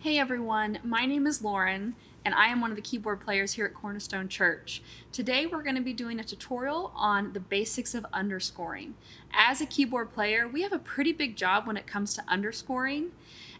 Hey everyone, my name is Lauren and I am one of the keyboard players here at Cornerstone Church. Today we're going to be doing a tutorial on the basics of underscoring. As a keyboard player, we have a pretty big job when it comes to underscoring,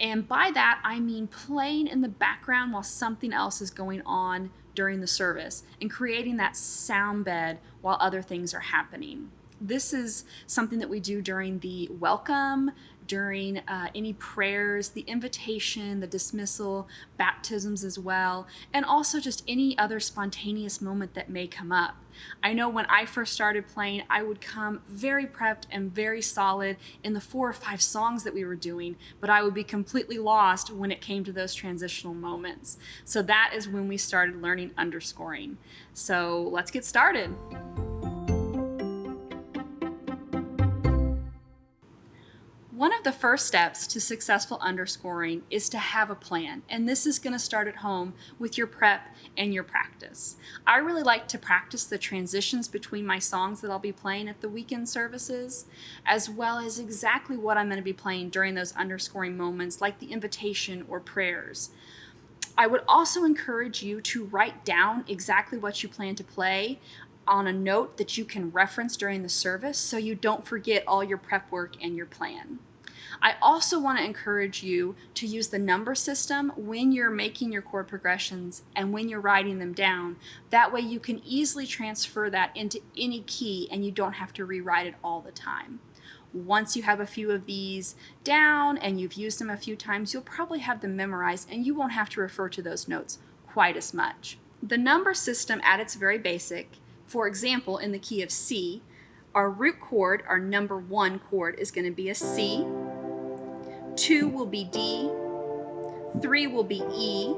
and by that I mean playing in the background while something else is going on during the service and creating that sound bed while other things are happening. This is something that we do during the welcome, during any prayers, the invitation, the dismissal, baptisms as well, and also just any other spontaneous moment that may come up. I know when I first started playing, I would come very prepped and very solid in the 4 or 5 songs that we were doing, but I would be completely lost when it came to those transitional moments. So that is when we started learning underscoring. So let's get started. One of the first steps to successful underscoring is to have a plan, and this is going to start at home with your prep and your practice. I really like to practice the transitions between my songs that I'll be playing at the weekend services, as well as exactly what I'm going to be playing during those underscoring moments like the invitation or prayers. I would also encourage you to write down exactly what you plan to play on a note that you can reference during the service so you don't forget all your prep work and your plan. I also want to encourage you to use the number system when you're making your chord progressions and when you're writing them down. That way you can easily transfer that into any key and you don't have to rewrite it all the time. Once you have a few of these down and you've used them a few times, you'll probably have them memorized and you won't have to refer to those notes quite as much. The number system at its very basic, for example, in the key of C, our root chord, our number 1 chord, is going to be a C. 2 will be D, 3 will be E,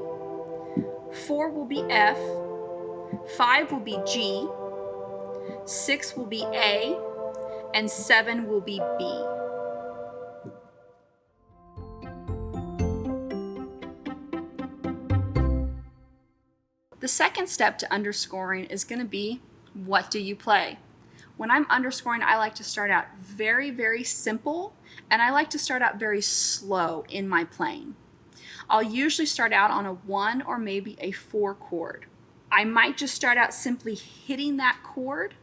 4 will be F, 5 will be G, 6 will be A, and 7 will be B. The second step to underscoring is going to be, what do you play? When I'm underscoring, I like to start out very, very simple, and I like to start out very slow in my playing. I'll usually start out on a 1 or maybe a 4 chord. I might just start out simply hitting that chord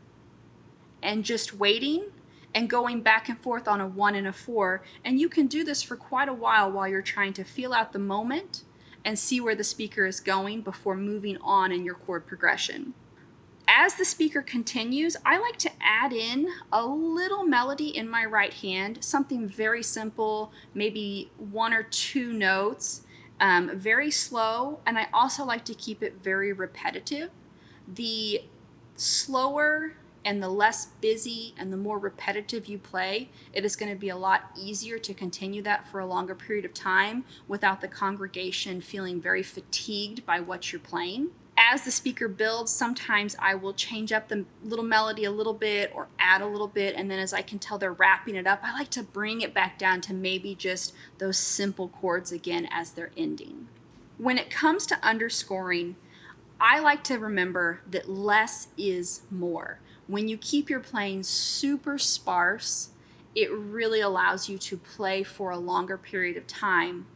and just waiting and going back and forth on a 1 and a 4, and you can do this for quite a while you're trying to feel out the moment and see where the speaker is going before moving on in your chord progression. As the speaker continues, I like to add in a little melody in my right hand, something very simple, maybe 1 or 2 notes, very slow, and I also like to keep it very repetitive. The slower and the less busy and the more repetitive you play, it is going to be a lot easier to continue that for a longer period of time without the congregation feeling very fatigued by what you're playing. As the speaker builds, sometimes I will change up the little melody a little bit or add a little bit, and then as I can tell they're wrapping it up, I like to bring it back down to maybe just those simple chords again as they're ending. When it comes to underscoring, I like to remember that less is more. When you keep your playing super sparse, it really allows you to play for a longer period of time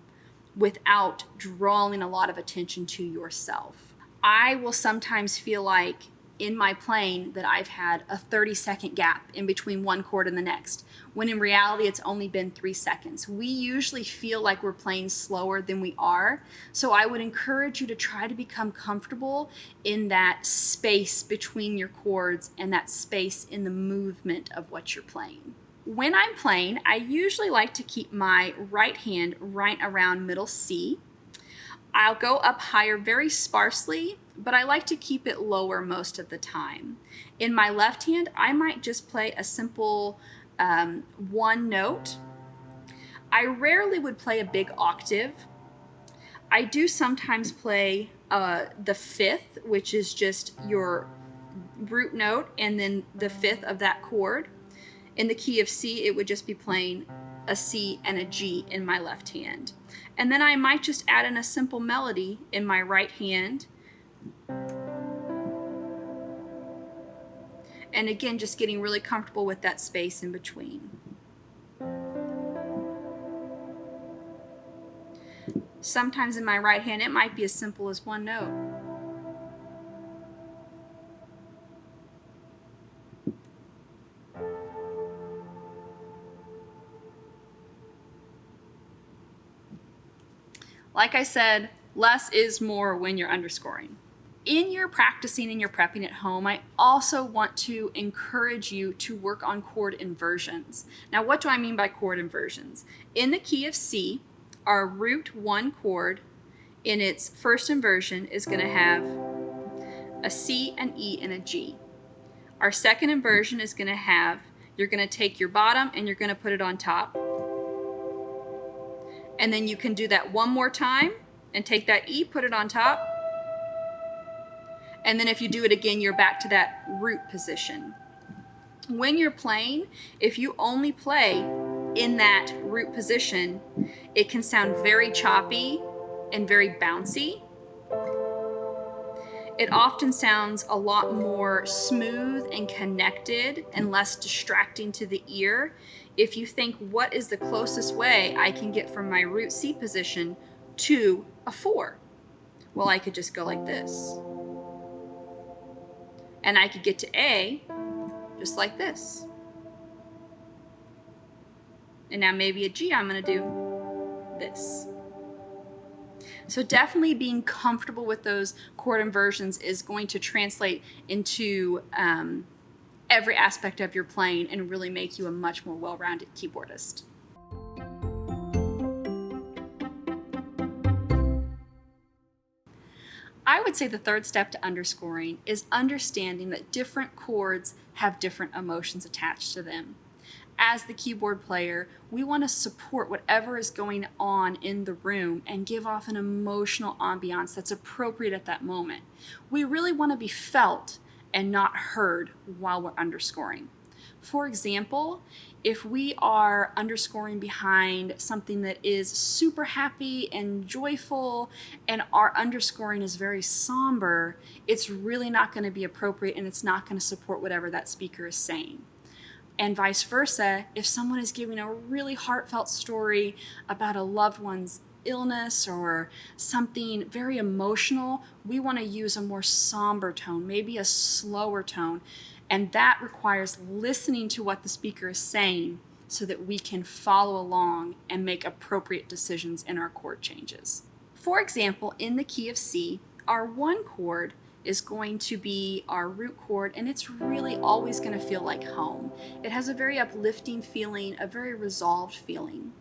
without drawing a lot of attention to yourself. I will sometimes feel like in my playing that I've had a 30-second gap in between one chord and the next, when in reality it's only been 3 seconds. We usually feel like we're playing slower than we are, so I would encourage you to try to become comfortable in that space between your chords and that space in the movement of what you're playing. When I'm playing, I usually like to keep my right hand right around middle C. I'll go up higher very sparsely, but I like to keep it lower most of the time. In my left hand, I might just play a simple 1 note. I rarely would play a big octave. I do sometimes play the 5th, which is just your root note and then the 5th of that chord. In the key of C, it would just be playing a C and a G in my left hand. And then I might just add in a simple melody in my right hand. And again, just getting really comfortable with that space in between. Sometimes in my right hand, it might be as simple as one note. Like I said, less is more when you're underscoring. In your practicing and your prepping at home, I also want to encourage you to work on chord inversions. Now, what do I mean by chord inversions? In the key of C, our root 1 chord in its first inversion is going to have a C, an E, and a G. Our second inversion is going to have, you're going to take your bottom and you're going to put it on top. And then you can do that one more time and take that E, put it on top. And then if you do it again, you're back to that root position. When you're playing, if you only play in that root position, it can sound very choppy and very bouncy. It often sounds a lot more smooth and connected and less distracting to the ear if you think, what is the closest way I can get from my root C position to a 4? Well, I could just go like this. And I could get to A just like this. And now maybe a G, I'm going to do this. So definitely being comfortable with those chord inversions is going to translate into every aspect of your playing and really make you a much more well-rounded keyboardist. I would say the third step to underscoring is understanding that different chords have different emotions attached to them. As the keyboard player, we want to support whatever is going on in the room and give off an emotional ambiance that's appropriate at that moment. We really want to be felt and not heard while we're underscoring. For example, if we are underscoring behind something that is super happy and joyful and our underscoring is very somber, it's really not going to be appropriate and it's not going to support whatever that speaker is saying. And vice versa, if someone is giving a really heartfelt story about a loved one's illness or something very emotional, we want to use a more somber tone, maybe a slower tone. And that requires listening to what the speaker is saying so that we can follow along and make appropriate decisions in our chord changes. For example, in the key of C, our 1 chord is going to be our root chord, and it's really always going to feel like home. It has a very uplifting feeling, a very resolved feeling.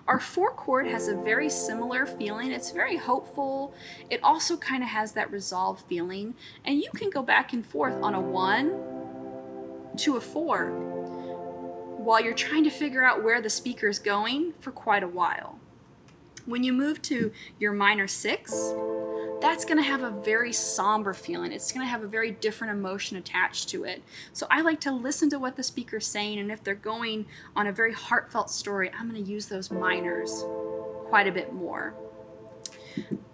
Our 4 chord has a very similar feeling. It's very hopeful. It also kind of has that resolved feeling, and you can go back and forth on a 1 to a 4 while you're trying to figure out where the speaker is going for quite a while. When you move to your minor 6, that's going to have a very somber feeling. It's going to have a very different emotion attached to it. So I like to listen to what the speaker's saying, and if they're going on a very heartfelt story, I'm going to use those minors quite a bit more.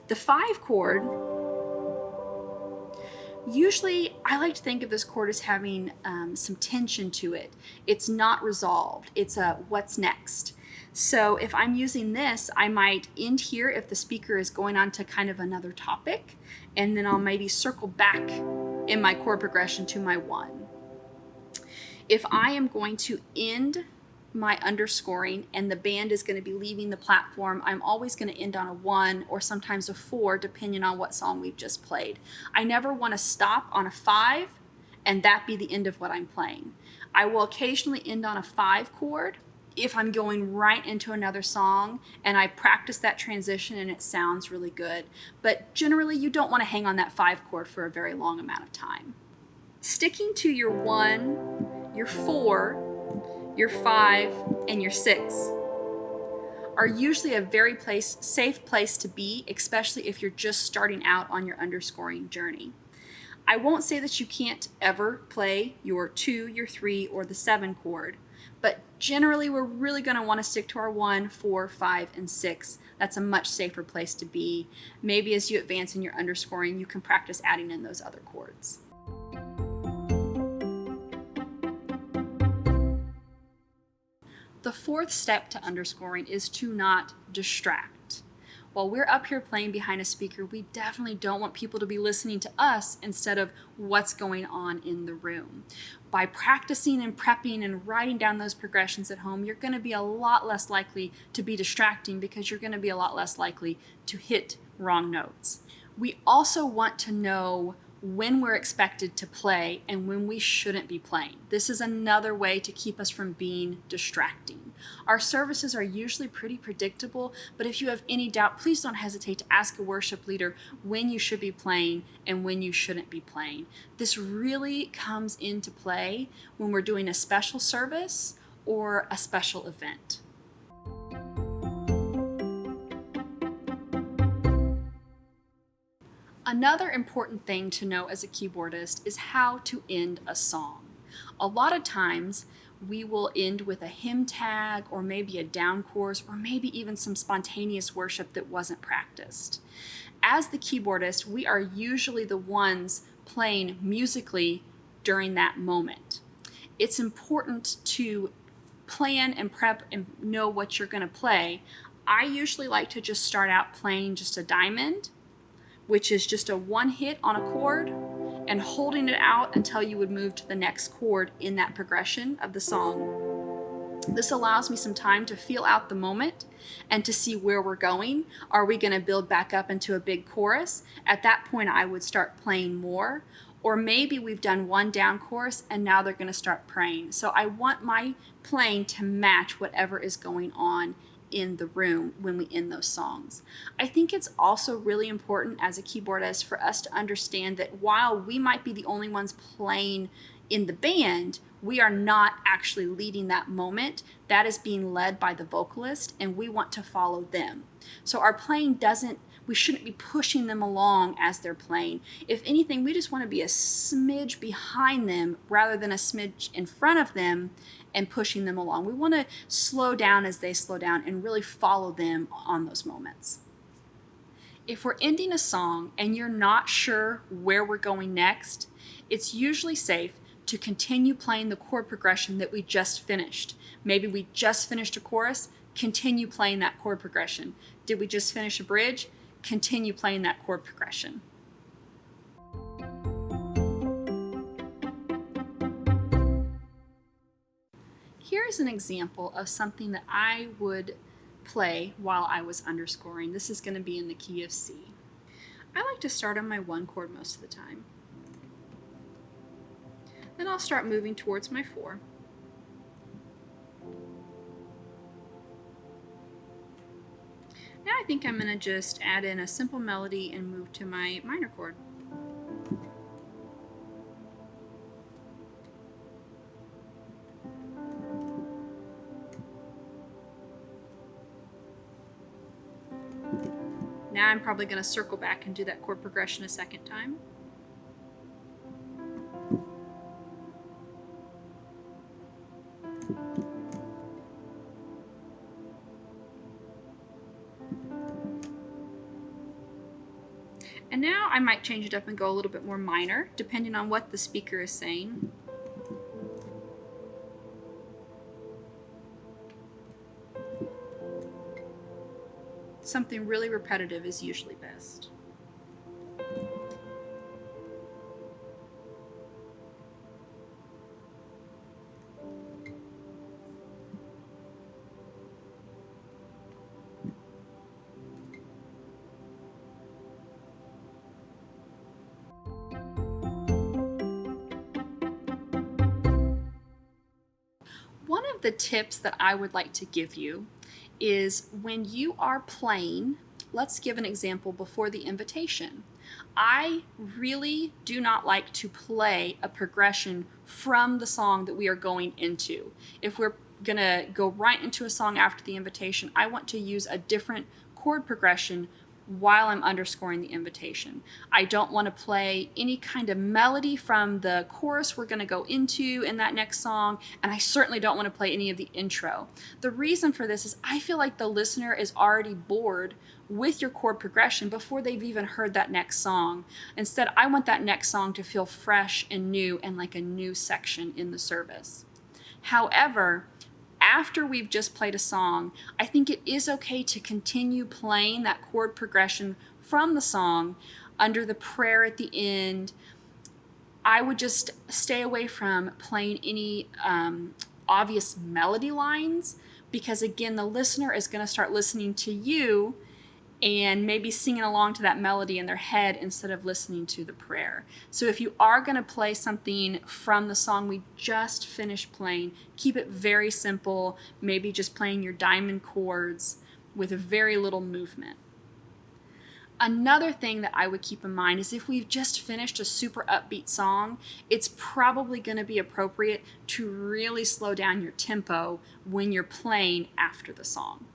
The 5 chord, usually I like to think of this chord as having some tension to it. It's not resolved. It's a what's next. So if I'm using this, I might end here if the speaker is going on to kind of another topic, and then I'll maybe circle back in my chord progression to my 1. If I am going to end my underscoring and the band is going to be leaving the platform, I'm always going to end on a 1 or sometimes a 4 depending on what song we've just played. I never want to stop on a 5 and that be the end of what I'm playing. I will occasionally end on a 5 chord if I'm going right into another song and I practice that transition and it sounds really good. But generally you don't want to hang on that 5 chord for a very long amount of time. Sticking to your 1, your 4, your 5, and your 6 are usually a very safe place to be, especially if you're just starting out on your underscoring journey. I won't say that you can't ever play your 2, your 3, or the 7 chord, but generally we're really going to want to stick to our 1, 4, 5, and 6. That's a much safer place to be. Maybe as you advance in your underscoring, you can practice adding in those other chords. The 4th step to underscoring is to not distract. While we're up here playing behind a speaker, we definitely don't want people to be listening to us instead of what's going on in the room. By practicing and prepping and writing down those progressions at home, you're going to be a lot less likely to be distracting because you're going to be a lot less likely to hit wrong notes. We also want to know when we're expected to play and when we shouldn't be playing. This is another way to keep us from being distracting. Our services are usually pretty predictable, but if you have any doubt, please don't hesitate to ask a worship leader when you should be playing and when you shouldn't be playing. This really comes into play when we're doing a special service or a special event. Another important thing to know as a keyboardist is how to end a song. A lot of times we will end with a hymn tag or maybe a down chorus or maybe even some spontaneous worship that wasn't practiced. As the keyboardist, we are usually the ones playing musically during that moment. It's important to plan and prep and know what you're going to play. I usually like to just start out playing just a diamond, which is just a one hit on a chord, and holding it out until you would move to the next chord in that progression of the song. This allows me some time to feel out the moment and to see where we're going. Are we going to build back up into a big chorus? At that point, I would start playing more. Or maybe we've done one down chorus and now they're going to start praying. So I want my playing to match whatever is going on in the room when we end those songs. I think it's also really important as a keyboardist for us to understand that while we might be the only ones playing in the band, we are not actually leading that moment. That is being led by the vocalist, and we want to follow them. So our playing we shouldn't be pushing them along as they're playing. If anything, we just want to be a smidge behind them rather than a smidge in front of them and pushing them along. We want to slow down as they slow down and really follow them on those moments. If we're ending a song and you're not sure where we're going next, it's usually safe to continue playing the chord progression that we just finished. Maybe we just finished a chorus, continue playing that chord progression. Did we just finish a bridge? Continue playing that chord progression. Here's an example of something that I would play while I was underscoring. This is going to be in the key of C. I like to start on my one chord most of the time. Then I'll start moving towards my 4. Now I think I'm going to just add in a simple melody and move to my minor chord. Now I'm probably going to circle back and do that chord progression a second time. And now I might change it up and go a little bit more minor, depending on what the speaker is saying. Something really repetitive is usually best. One of the tips that I would like to give you is when you are playing, let's give an example before the invitation. I really do not like to play a progression from the song that we are going into. If we're going to go right into a song after the invitation, I want to use a different chord progression while I'm underscoring the invitation. I don't want to play any kind of melody from the chorus we're going to go into in that next song, and I certainly don't want to play any of the intro. The reason for this is I feel like the listener is already bored with your chord progression before they've even heard that next song. Instead, I want that next song to feel fresh and new and like a new section in the service. However, after we've just played a song, I think it is okay to continue playing that chord progression from the song under the prayer at the end. I would just stay away from playing any obvious melody lines, because again, the listener is going to start listening to you and maybe singing along to that melody in their head instead of listening to the prayer. So if you are going to play something from the song we just finished playing, keep it very simple, maybe just playing your diamond chords with very little movement. Another thing that I would keep in mind is if we've just finished a super upbeat song, it's probably going to be appropriate to really slow down your tempo when you're playing after the song.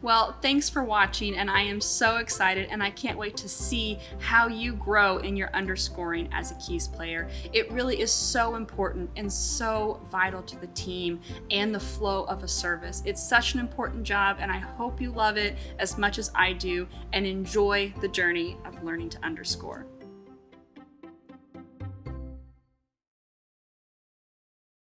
Well, thanks for watching, and I am so excited, and I can't wait to see how you grow in your underscoring as a keys player. It really is so important and so vital to the team and the flow of a service. It's such an important job, and I hope you love it as much as I do and enjoy the journey of learning to underscore.